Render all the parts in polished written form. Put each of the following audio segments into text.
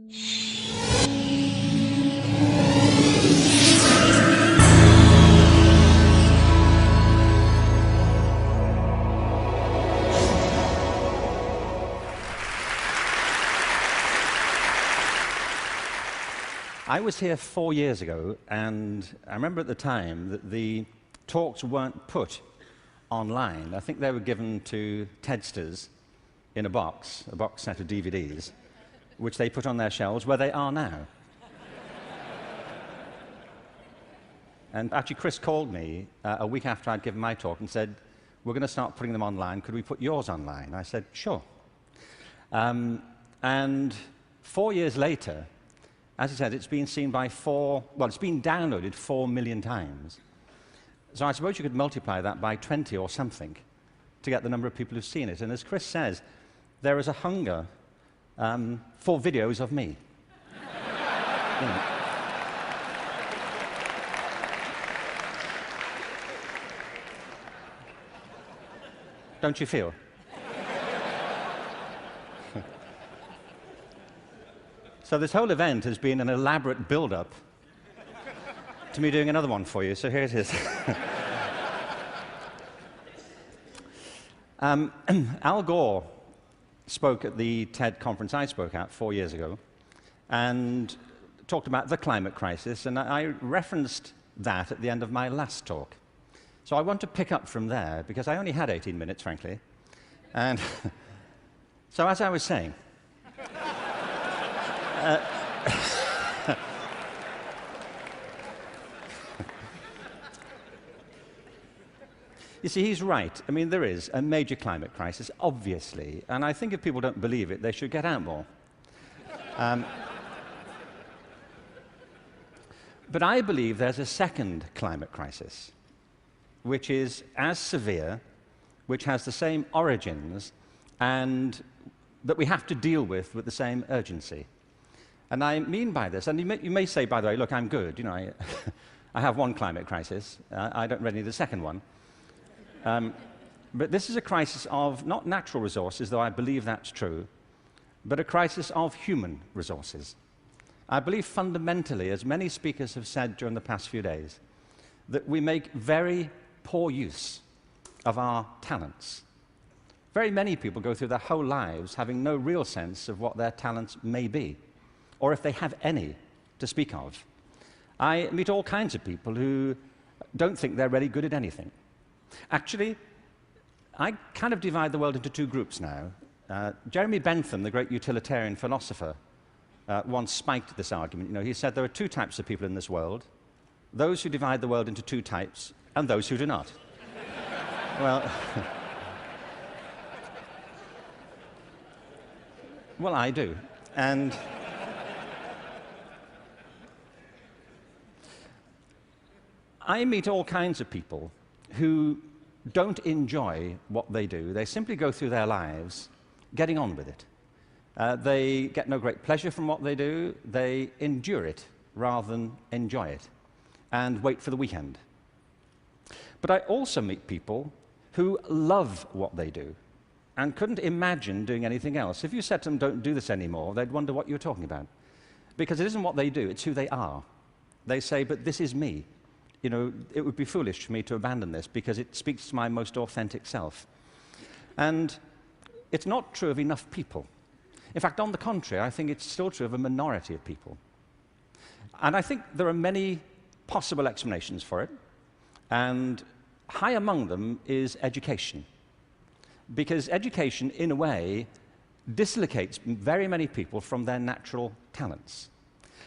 I was here 4 years ago, and I remember at the time that the talks weren't put online. I think they were given to TEDsters in a box set of DVDs, which they put on their shelves where they are now. And actually, Chris called me a week after I'd given my talk and said, "We're going to start putting them online. Could we put yours online?" I said, "Sure." And 4 years later, as he said, it's been seen by it's been downloaded 4 million times. So I suppose you could multiply that by 20 or something to get the number of people who've seen it. And as Chris says, there is a hunger for videos of me. You know. Don't you feel? So this whole event has been an elaborate build-up to me doing another one for you, so here it is. Al Gore spoke at the TED conference I spoke at 4 years ago and talked about the climate crisis, and I referenced that at the end of my last talk. So I want to pick up from there, because I only had 18 minutes, frankly. And so as I was saying, you see, he's right. I mean, there is a major climate crisis, obviously, and I think if people don't believe it, they should get out more. But I believe there's a second climate crisis, which is as severe, which has the same origins, and that we have to deal with the same urgency. And I mean by this, and you may say, by the way, look, I'm good. You know, I have one climate crisis. I don't really need a second one. But this is a crisis of not natural resources, though I believe that's true, but a crisis of human resources. I believe fundamentally, as many speakers have said during the past few days, that we make very poor use of our talents. Very many people go through their whole lives having no real sense of what their talents may be, or if they have any to speak of. I meet all kinds of people who don't think they're really good at anything. Actually, I kind of divide the world into two groups now. Jeremy Bentham, the great utilitarian philosopher, once spiked this argument. You know, he said there are two types of people in this world: those who divide the world into two types, and those who do not. Well, well, I do. And I meet all kinds of people who don't enjoy what they do. They simply go through their lives getting on with it. They get no great pleasure from what they do. They endure it rather than enjoy it and wait for the weekend. But I also meet people who love what they do and couldn't imagine doing anything else. If you said to them, "Don't do this anymore," they'd wonder what you were talking about. Because it isn't what they do, it's who they are. They say, "But this is me. You know, it would be foolish for me to abandon this because it speaks to my most authentic self." And it's not true of enough people. In fact, on the contrary, I think it's still true of a minority of people. And I think there are many possible explanations for it, and high among them is education. Because education, in a way, dislocates very many people from their natural talents.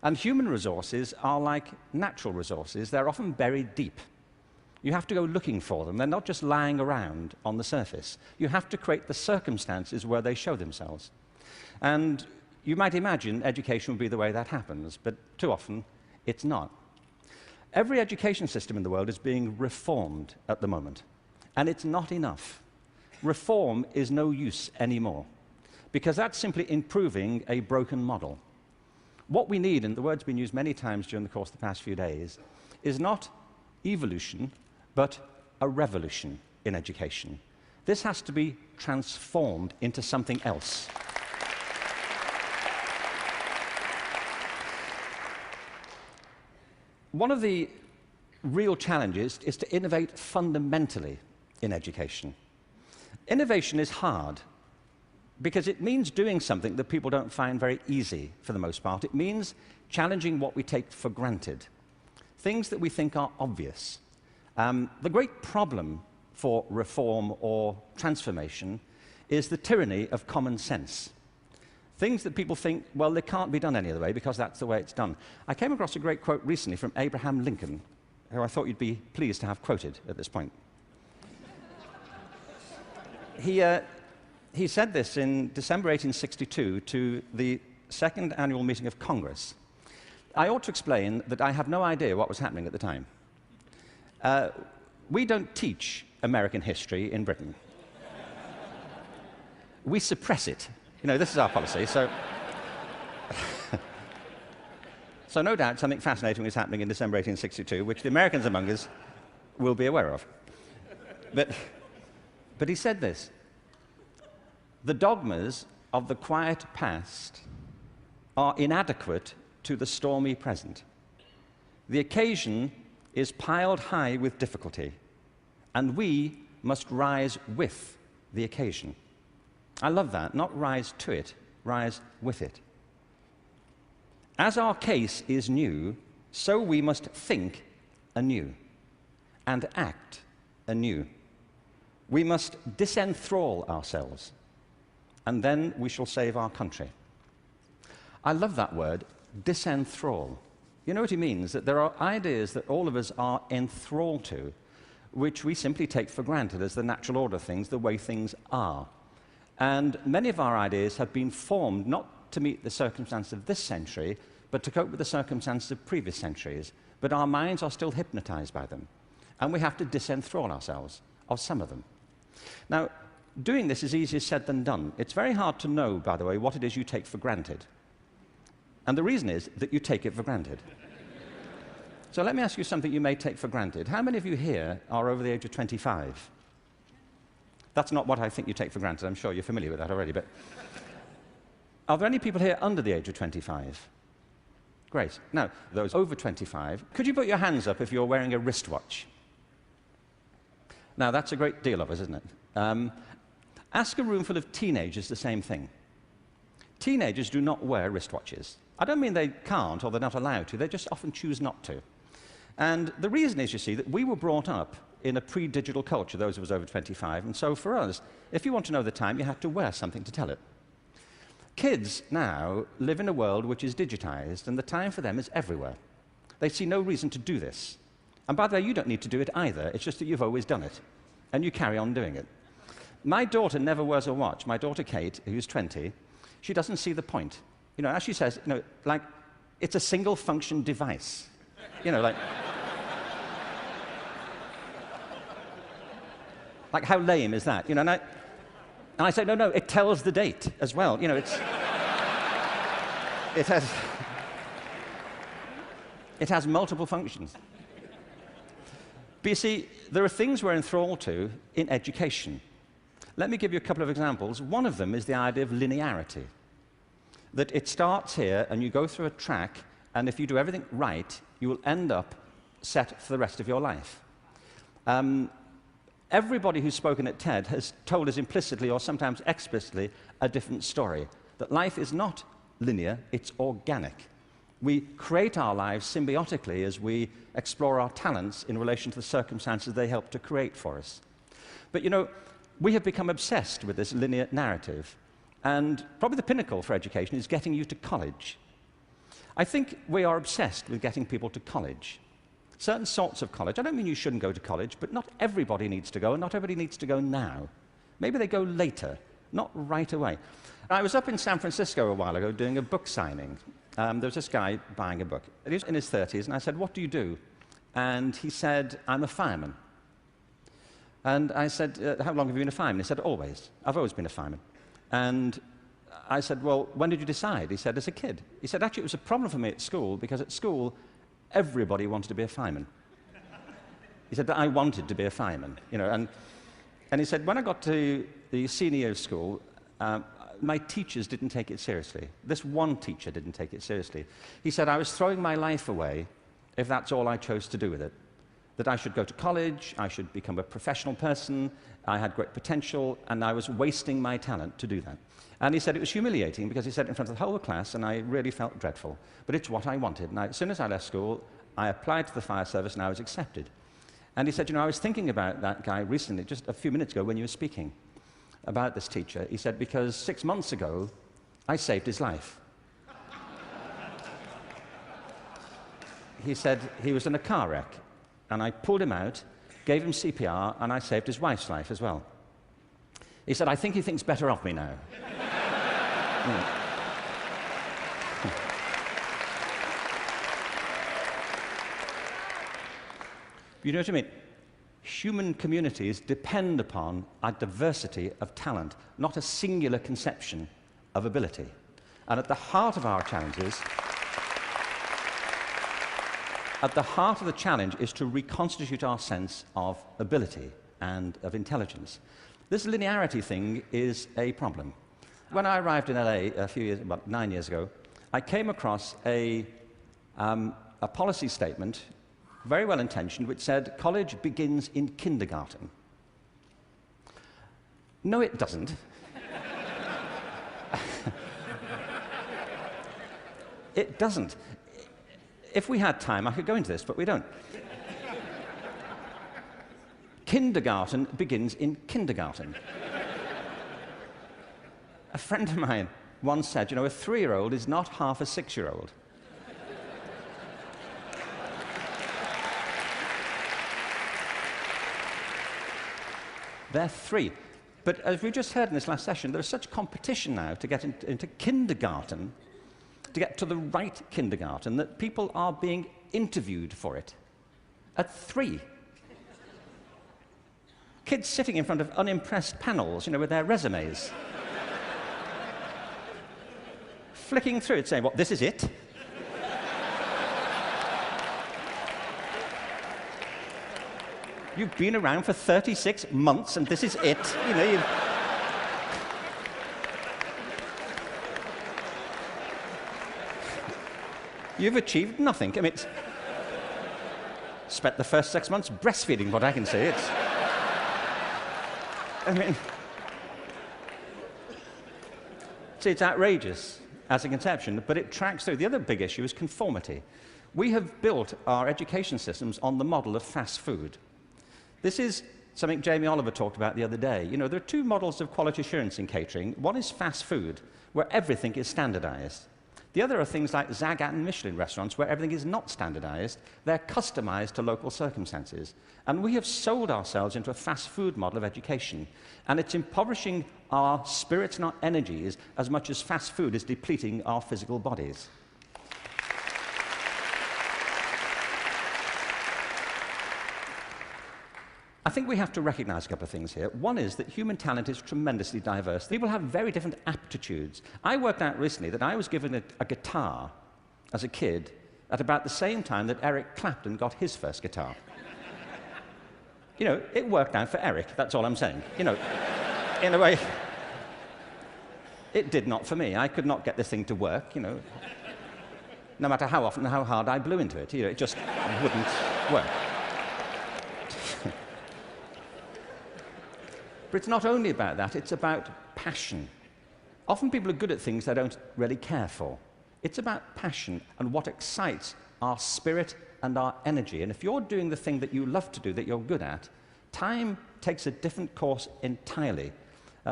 And human resources are like natural resources. They're often buried deep. You have to go looking for them. They're not just lying around on the surface. You have to create the circumstances where they show themselves. And you might imagine education would be the way that happens, but too often it's not. Every education system in the world is being reformed at the moment, and it's not enough. Reform is no use anymore, because that's simply improving a broken model. What we need, and the word's been used many times during the course of the past few days, is not evolution, but a revolution in education. This has to be transformed into something else. one of the real challenges is to innovate fundamentally in education. Innovation is hard because it means doing something that people don't find very easy for the most part. It means challenging what we take for granted, things that we think are obvious. The great problem for reform or transformation is the tyranny of common sense. Things that people think, well, they can't be done any other way because that's the way it's done. I came across a great quote recently from Abraham Lincoln, who I thought you'd be pleased to have quoted at this point. He said this in December 1862 to the second annual meeting of Congress. I ought to explain that I have no idea what was happening at the time. We don't teach American history in Britain. We suppress it. You know, this is our policy, so... So no doubt something fascinating was happening in December 1862, which the Americans among us will be aware of. But he said this: the dogmas of the quiet past are inadequate to the stormy present. The occasion is piled high with difficulty, and we must rise with the occasion. I love that. Not rise to it, rise with it. As our case is new, so we must think anew and act anew. We must disenthrall ourselves, and then we shall save our country. I love that word, disenthrall. You know what he means? That there are ideas that all of us are enthralled to, which we simply take for granted as the natural order of things, the way things are. And many of our ideas have been formed not to meet the circumstances of this century, but to cope with the circumstances of previous centuries. But our minds are still hypnotized by them, and we have to disenthrall ourselves of some of them. Now, doing this is easier said than done. It's very hard to know, by the way, what it is you take for granted. And the reason is that you take it for granted. So let me ask you something you may take for granted. How many of you here are over the age of 25? That's not what I think you take for granted. I'm sure you're familiar with that already. But are there any people here under the age of 25? Great. Now, those over 25, could you put your hands up if you're wearing a wristwatch? Now, that's a great deal of us, isn't it? Ask a room full of teenagers the same thing. Teenagers do not wear wristwatches. I don't mean they can't or they're not allowed to. They just often choose not to. And the reason is, you see, that we were brought up in a pre-digital culture, those of us over 25, and so for us, if you want to know the time, you have to wear something to tell it. Kids now live in a world which is digitized, and the time for them is everywhere. They see no reason to do this. And by the way, you don't need to do it either. It's just that you've always done it, and you carry on doing it. My daughter never wears a watch. My daughter Kate, who's 20, she doesn't see the point. You know, as she says, you know, like, it's a single-function device. You know, like... Like, how lame is that? You know, and I say, no, it tells the date as well. You know, it has multiple functions. But you see, there are things we're enthralled to in education. Let me give you a couple of examples. One of them is the idea of linearity. That it starts here, and you go through a track, and if you do everything right, you will end up set for the rest of your life. Everybody who's spoken at TED has told us implicitly or sometimes explicitly a different story, that life is not linear, it's organic. We create our lives symbiotically as we explore our talents in relation to the circumstances they help to create for us. But you know, we have become obsessed with this linear narrative, and probably the pinnacle for education is getting you to college. I think we are obsessed with getting people to college. Certain sorts of college. I don't mean you shouldn't go to college, but not everybody needs to go, and not everybody needs to go now. Maybe they go later, not right away. I was up in San Francisco a while ago doing a book signing. There was this guy buying a book. He was in his 30s, and I said, "What do you do?" And he said, "I'm a fireman." And I said, "How long have you been a fireman?" He said, "Always. I've always been a fireman." And I said, "Well, when did you decide?" He said, "As a kid." He said, "Actually, it was a problem for me at school, because at school, everybody wanted to be a fireman." He said, "But I wanted to be a fireman." You know, and he said, "When I got to the senior year of school, my teachers didn't take it seriously. This one teacher didn't take it seriously." He said, "I was throwing my life away if that's all I chose to do with it. That I should go to college, I should become a professional person, I had great potential, and I was wasting my talent to do that. And he said it was humiliating because he said it in front of the whole class, and I really felt dreadful. But it's what I wanted. And as soon as I left school, I applied to the fire service, and I was accepted. And he said, you know, I was thinking about that guy recently, just a few minutes ago when you were speaking about this teacher. He said, because 6 months ago, I saved his life. He said he was in a car wreck, and I pulled him out, gave him CPR, and I saved his wife's life as well. He said, I think he thinks better of me now. You know what I mean? Human communities depend upon a diversity of talent, not a singular conception of ability. And at the heart of our challenges, at the heart of the challenge is to reconstitute our sense of ability and of intelligence. This linearity thing is a problem. When I arrived in LA a few years, about 9 years ago, I came across a policy statement, very well intentioned, which said college begins in kindergarten. No, it doesn't. It doesn't. If we had time, I could go into this, but we don't. Kindergarten begins in kindergarten. A friend of mine once said, you know, a 3-year-old is not half a 6-year-old. They're 3. But as we just heard in this last session, there's such competition now to get into kindergarten, to get to the right kindergarten, that people are being interviewed for it at 3. Kids sitting in front of unimpressed panels, you know, with their resumes. Flicking through it, saying, what, this is it? You've been around for 36 months and this is it. You know, you've achieved nothing. I mean, spent the first 6 months breastfeeding, what I can say. I mean, see, it's outrageous as a conception, but it tracks through. The other big issue is conformity. We have built our education systems on the model of fast food. This is something Jamie Oliver talked about the other day. You know, there are 2 models of quality assurance in catering. One is fast food, where everything is standardized. The other are things like Zagat and Michelin restaurants, where everything is not standardized. They're customized to local circumstances. And we have sold ourselves into a fast food model of education. And it's impoverishing our spirits and our energies as much as fast food is depleting our physical bodies. I think we have to recognize a couple of things here. One is that human talent is tremendously diverse. People have very different aptitudes. I worked out recently that I was given a guitar as a kid at about the same time that Eric Clapton got his first guitar. You know, it worked out for Eric, that's all I'm saying. You know, in a way, it did not for me. I could not get this thing to work, you know. No matter how often and how hard I blew into it, you know, it just wouldn't work. But it's not only about that, it's about passion. Often people are good at things they don't really care for. It's about passion and what excites our spirit and our energy. And if you're doing the thing that you love to do, that you're good at, time takes a different course entirely.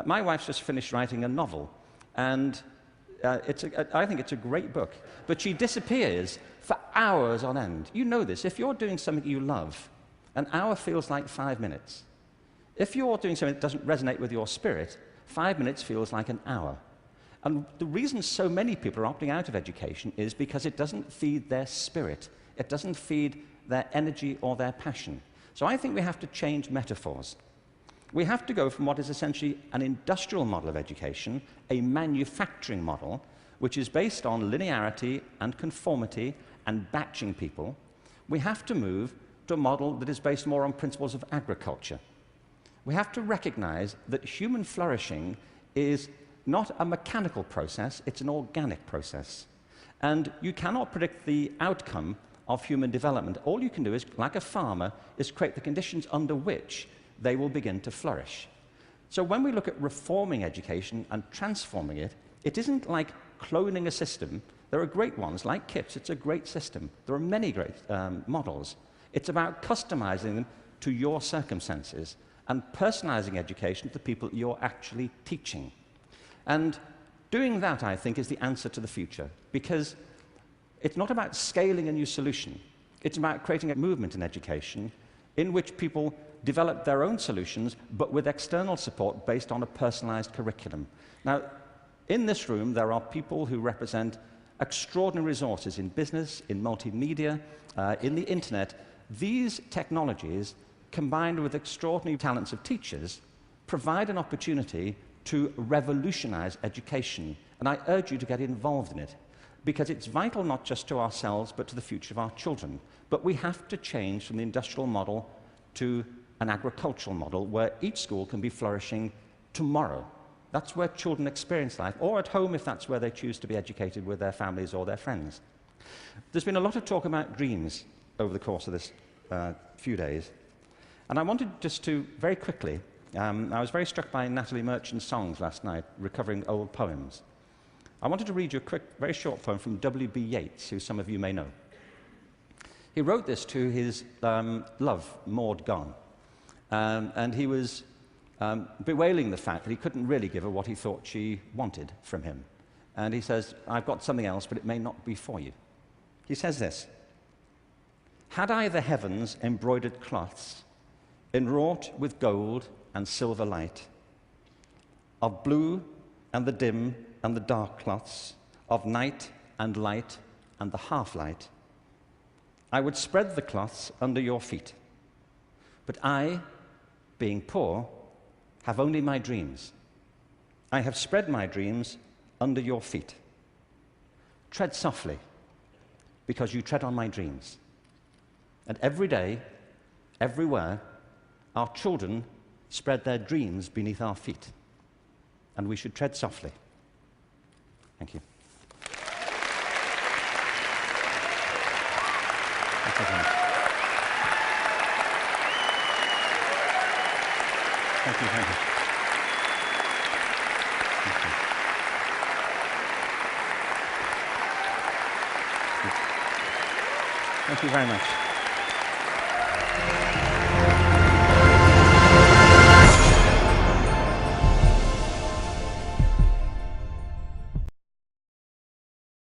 My wife's just finished writing a novel, and I think it's a great book. But she disappears for hours on end. You know this. If you're doing something you love, an hour feels like 5 minutes. If you're doing something that doesn't resonate with your spirit, 5 minutes feels like an hour. And the reason so many people are opting out of education is because it doesn't feed their spirit. It doesn't feed their energy or their passion. So I think we have to change metaphors. We have to go from what is essentially an industrial model of education, a manufacturing model, which is based on linearity and conformity and batching people. We have to move to a model that is based more on principles of agriculture. We have to recognize that human flourishing is not a mechanical process, it's an organic process. And you cannot predict the outcome of human development. All you can do is, like a farmer, is create the conditions under which they will begin to flourish. So when we look at reforming education and transforming it, it isn't like cloning a system. There are great ones, like KIPS. It's a great system. There are many great models. It's about customizing them to your circumstances and personalizing education to the people you're actually teaching. And doing that, I think, is the answer to the future, because it's not about scaling a new solution. It's about creating a movement in education in which people develop their own solutions, but with external support based on a personalized curriculum. Now, in this room, there are people who represent extraordinary resources in business, in multimedia, in the internet. These technologies, combined with extraordinary talents of teachers, provide an opportunity to revolutionize education. And I urge you to get involved in it, because it's vital not just to ourselves, but to the future of our children. But we have to change from the industrial model to an agricultural model where each school can be flourishing tomorrow. That's where children experience life, or at home if that's where they choose to be educated with their families or their friends. There's been a lot of talk about dreams over the course of this few days. And I wanted just to, very quickly, I was very struck by Natalie Merchant's songs last night, recovering old poems. I wanted to read you a quick, very short poem from W.B. Yeats, who some of you may know. He wrote this to his love, Maud Gone, and he was bewailing the fact that he couldn't really give her what he thought she wanted from him. And he says, I've got something else, but it may not be for you. He says this: had I the heavens embroidered cloths, enwrought with gold and silver light, of blue and the dim and the dark cloths, of night and light and the half-light, I would spread the cloths under your feet. But I, being poor, have only my dreams. I have spread my dreams under your feet. Tread softly, because you tread on my dreams. And every day, everywhere, our children spread their dreams beneath our feet. And we should tread softly. Thank you. Thank you very much. Thank you very much. Thank you very much.